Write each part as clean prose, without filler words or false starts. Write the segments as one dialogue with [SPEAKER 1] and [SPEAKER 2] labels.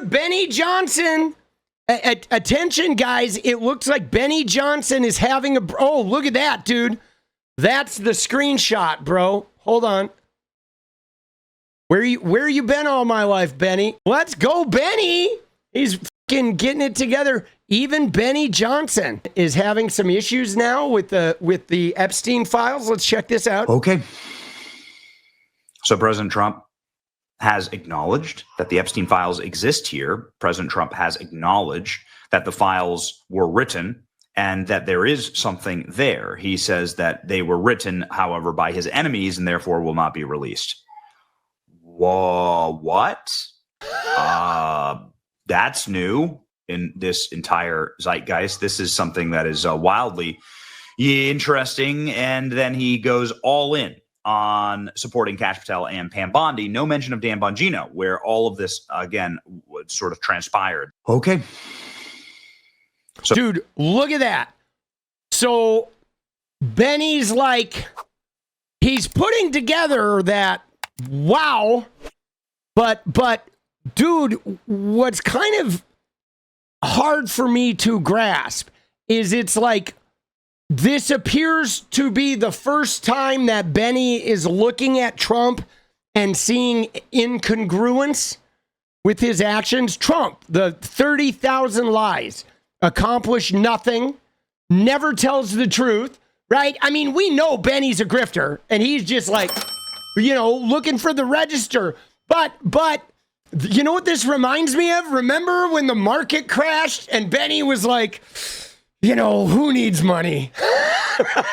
[SPEAKER 1] Benny Johnson, attention guys, it looks like Benny Johnson is having a, oh, look at that, dude. That's the screenshot, bro. Hold on. Where you been all my life, Benny? Let's go, Benny. He's fucking getting it together. Even Benny Johnson is having some issues now with the Epstein files. Let's check this out.
[SPEAKER 2] Okay. So President Trump has acknowledged that the Epstein files exist here. President Trump has acknowledged that the files were written and that there is something there. He says that they were written, however, by his enemies and therefore will not be released. Whoa, what? That's new in this entire zeitgeist. This is something that is wildly interesting. And then he goes all in on supporting 𝗙cie Patel and Pam Bondi. No mention of Dan Bongino, where all of this, again, sort of transpired. Okay.
[SPEAKER 1] So, dude, look at that. So Benny's like, he's putting together that, wow. But dude, what's kind of hard for me to grasp is it's like, this appears to be the first time that Benny is looking at Trump and seeing incongruence with his actions. Trump, the 30,000 lies, accomplished nothing, never tells the truth, right? I mean, we know Benny's a grifter, and he's just like, you know, looking for the register. But you know what this reminds me of? Remember when the market crashed and Benny was like, you know, who needs money?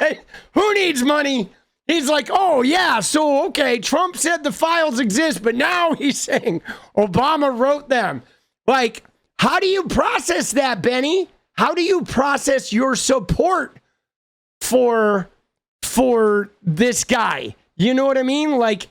[SPEAKER 1] Right? Who needs money? He's like, oh, yeah, so, okay, Trump said the files exist, but now he's saying Obama wrote them. Like, how do you process that, Benny? How do you process your support for this guy? You know what I mean? Like,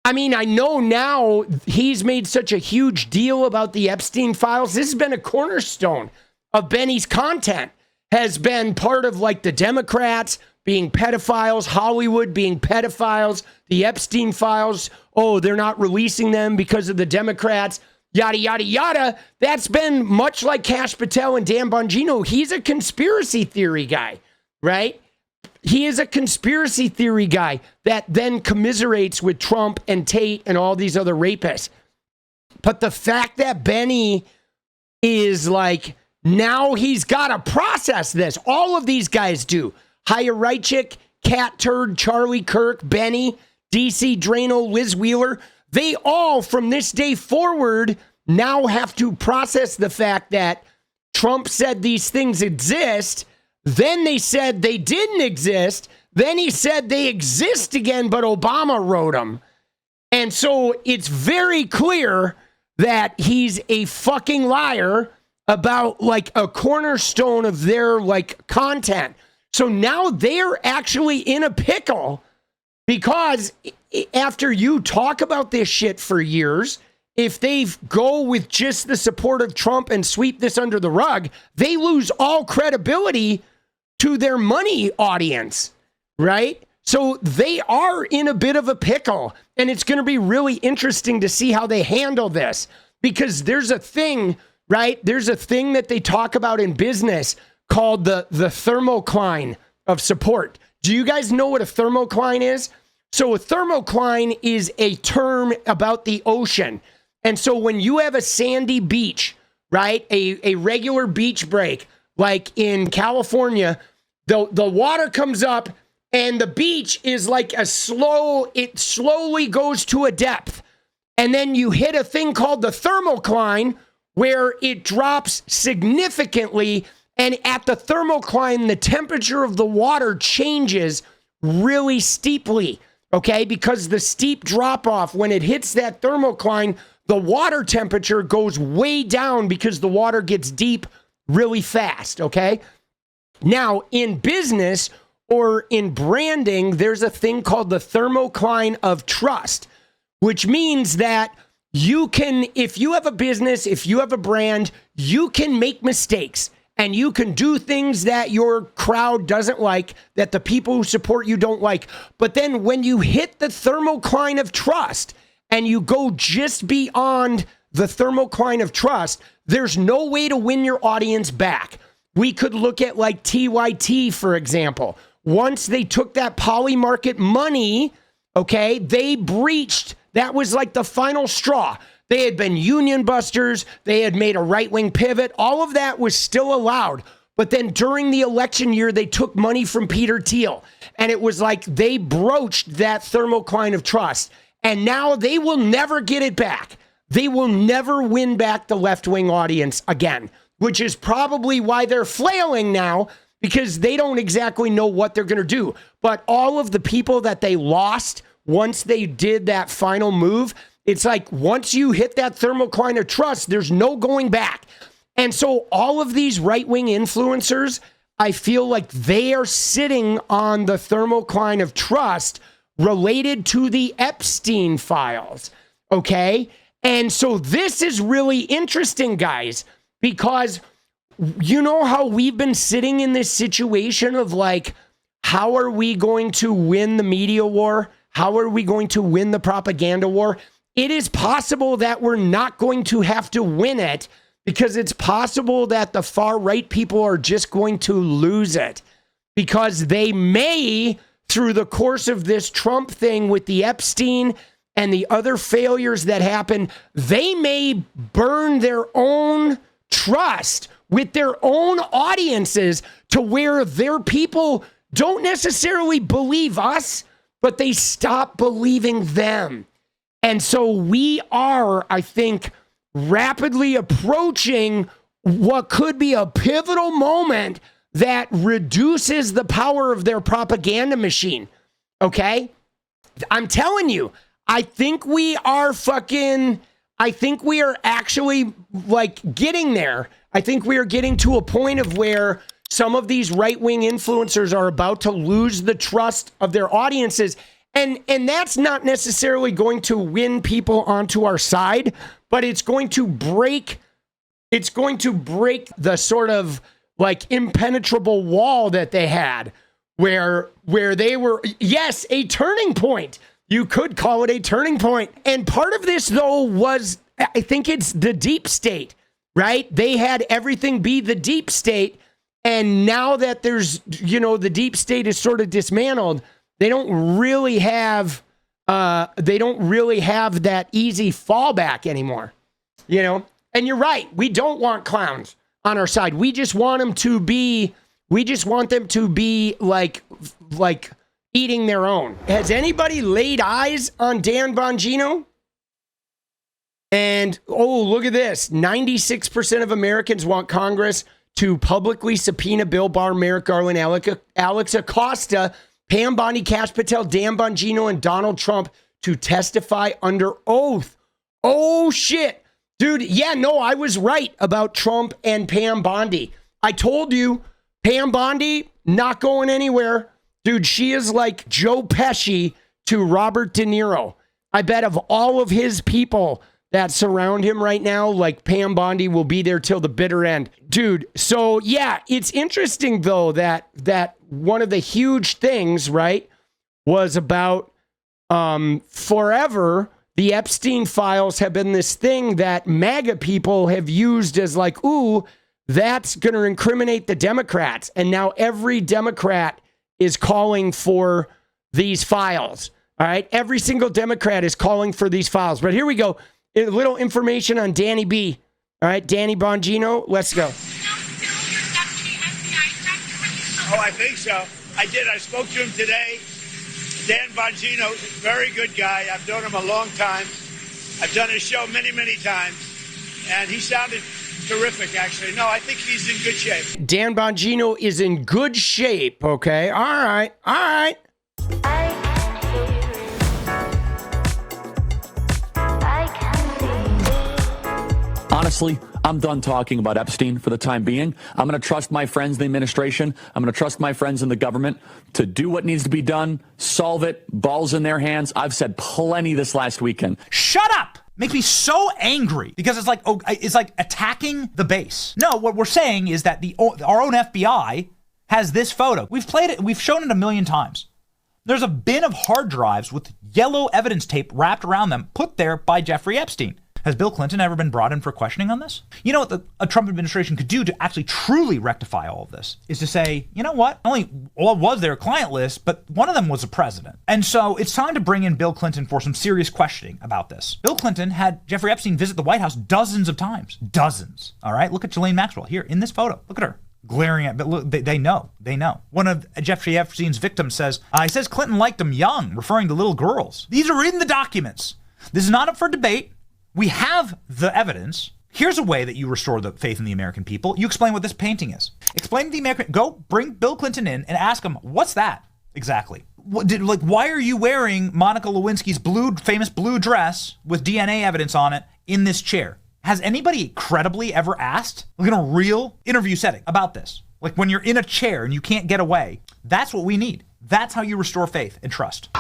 [SPEAKER 1] I mean, I know now he's made such a huge deal about the Epstein files. This has been a cornerstone of Benny's content, has been part of like the Democrats being pedophiles, Hollywood being pedophiles, the Epstein files. Oh, they're not releasing them because of the Democrats, yada, yada, yada. That's been much like 𝗙cie Patel and Dan Bongino. He's a conspiracy theory guy, right? He is a conspiracy theory guy that then commiserates with Trump and Tate and all these other rapists. But the fact that Benny is like, now he's got to process this. All of these guys do. 𝗙ecie, Cat Turd, Charlie Kirk, Benny, DC Drano, Liz Wheeler. They all, from this day forward, now have to process the fact that Trump said these things exist. Then they said they didn't exist. Then he said they exist again, but Obama wrote them. And so it's very clear that he's a fucking liar about like a cornerstone of their like content. So now they're actually in a pickle because after you talk about this shit for years, if they go with just the support of Trump and sweep this under the rug, they lose all credibility to their money audience, right? So they are in a bit of a pickle, and it's going to be really interesting to see how they handle this because there's a thing, right? There's a thing that they talk about in business called the thermocline of support. Do you guys know what a thermocline is? So a thermocline is a term about the ocean. And so when you have a sandy beach, right, a regular beach break, like in California, the water comes up and the beach is like it slowly goes to a depth. And then you hit a thing called the thermocline where it drops significantly. And at the thermocline, the temperature of the water changes really steeply, okay? Because the steep drop off, when it hits that thermocline, the water temperature goes way down because the water gets deep really fast, okay? Now, in business or in branding, there's a thing called the thermocline of trust, which means that you can, if you have a business, if you have a brand, you can make mistakes and you can do things that your crowd doesn't like, that the people who support you don't like. But then when you hit the thermocline of trust and you go just beyond the thermocline of trust, there's no way to win your audience back. We could look at like TYT, for example. Once they took that poly market money, okay, they breached. That was like the final straw. They had been union busters. They had made a right-wing pivot. All of that was still allowed. But then during the election year, they took money from Peter Thiel. And it was like they broached that thermocline of trust. And now they will never get it back. They will never win back the left-wing audience again, which is probably why they're flailing now, because they don't exactly know what they're going to do. But all of the people that they lost once they did that final move, it's like once you hit that thermocline of trust, there's no going back. And so all of these right-wing influencers, I feel like they are sitting on the thermocline of trust related to the Epstein files, okay? And so this is really interesting, guys, because you know how we've been sitting in this situation of like, how are we going to win the media war? How are we going to win the propaganda war? It is possible that we're not going to have to win it, because it's possible that the far right people are just going to lose it, because they may, through the course of this Trump thing with the Epstein and the other failures that happen, they may burn their own trust with their own audiences to where their people don't necessarily believe us, but they stop believing them. And so we are, I think, rapidly approaching what could be a pivotal moment that reduces the power of their propaganda machine. Okay? I'm telling you, I think we are actually like getting there. I think we are getting to a point of where some of these right-wing influencers are about to lose the trust of their audiences. And that's not necessarily going to win people onto our side, but it's going to break the sort of like impenetrable wall that they had where they were, yes, a turning point. You could call it a turning point. And part of this, though, was, I think it's the deep state, right? They had everything be the deep state. And now that there's, the deep state is sort of dismantled, they don't really have that easy fallback anymore, And you're right. We don't want clowns on our side. We just want them to be like eating their own. Has anybody laid eyes on Dan Bongino? And, look at this. 96% of Americans want Congress to publicly subpoena Bill Barr, Merrick Garland, Alex Acosta, Pam Bondi, 𝗙cie Patel, Dan Bongino, and Donald Trump to testify under oath. Oh, shit. Dude, yeah, no, I was right about Trump and Pam Bondi. I told you, Pam Bondi, not going anywhere. Dude, she is like Joe Pesci to Robert De Niro. I bet of all of his people that surround him right now, like Pam Bondi will be there till the bitter end. Dude, so yeah, it's interesting though that one of the huge things, right, was about forever, the Epstein files have been this thing that MAGA people have used as like, ooh, that's going to incriminate the Democrats. And now every Democrat is calling for these files. All right. Every single Democrat is calling for these files. But here we go. A little information on Danny B. All right. Danny Bongino. Let's go.
[SPEAKER 3] Oh, I think so. I did. I spoke to him today. Dan Bongino, very good guy. I've known him a long time. I've done his show many, many times. And he sounded terrific, actually. No, I think he's in good shape.
[SPEAKER 1] Dan Bongino is in good shape. Okay. All right. All right.
[SPEAKER 4] Honestly, I'm done talking about Epstein for the time being. I'm going to trust my friends in the administration. I'm going to trust my friends in the government to do what needs to be done, solve it, balls in their hands. I've said plenty this last weekend.
[SPEAKER 5] Shut up! Makes me so angry because it's like attacking the base. No, what we're saying is that our own FBI has this photo. We've played it. We've shown it a million times. There's a bin of hard drives with yellow evidence tape wrapped around them, put there by Jeffrey Epstein. Has Bill Clinton ever been brought in for questioning on this? You know what a Trump administration could do to actually truly rectify all of this is to say, you know what? Only all was their client list, but one of them was the president. And so it's time to bring in Bill Clinton for some serious questioning about this. Bill Clinton had Jeffrey Epstein visit the White House dozens of times. Dozens. All right? Look at Ghislaine Maxwell here in this photo. Look at her. Glaring at, but look, they know. One of Jeffrey Epstein's victims says, he says Clinton liked him young, referring to little girls. These are in the documents. This is not up for debate. We have the evidence. Here's a way that you restore the faith in the American people. You explain what this painting is. Explain to the American, go bring Bill Clinton in and ask him, what's that exactly? Why are you wearing Monica Lewinsky's famous blue dress with DNA evidence on it in this chair? Has anybody credibly ever asked, in a real interview setting, about this? Like when you're in a chair and you can't get away, that's what we need. That's how you restore faith and trust.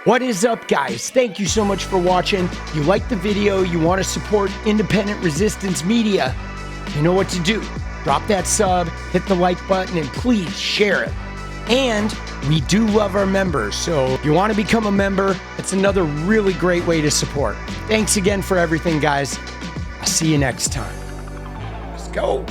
[SPEAKER 1] What is up, guys? Thank you so much for watching. You like the video, you want to support independent resistance media, you know what to do. Drop that sub, hit the like button, and please share it. And we do love our members, so if you want to become a member, it's another really great way to support. Thanks again for everything, guys. I'll see you next time. Let's go.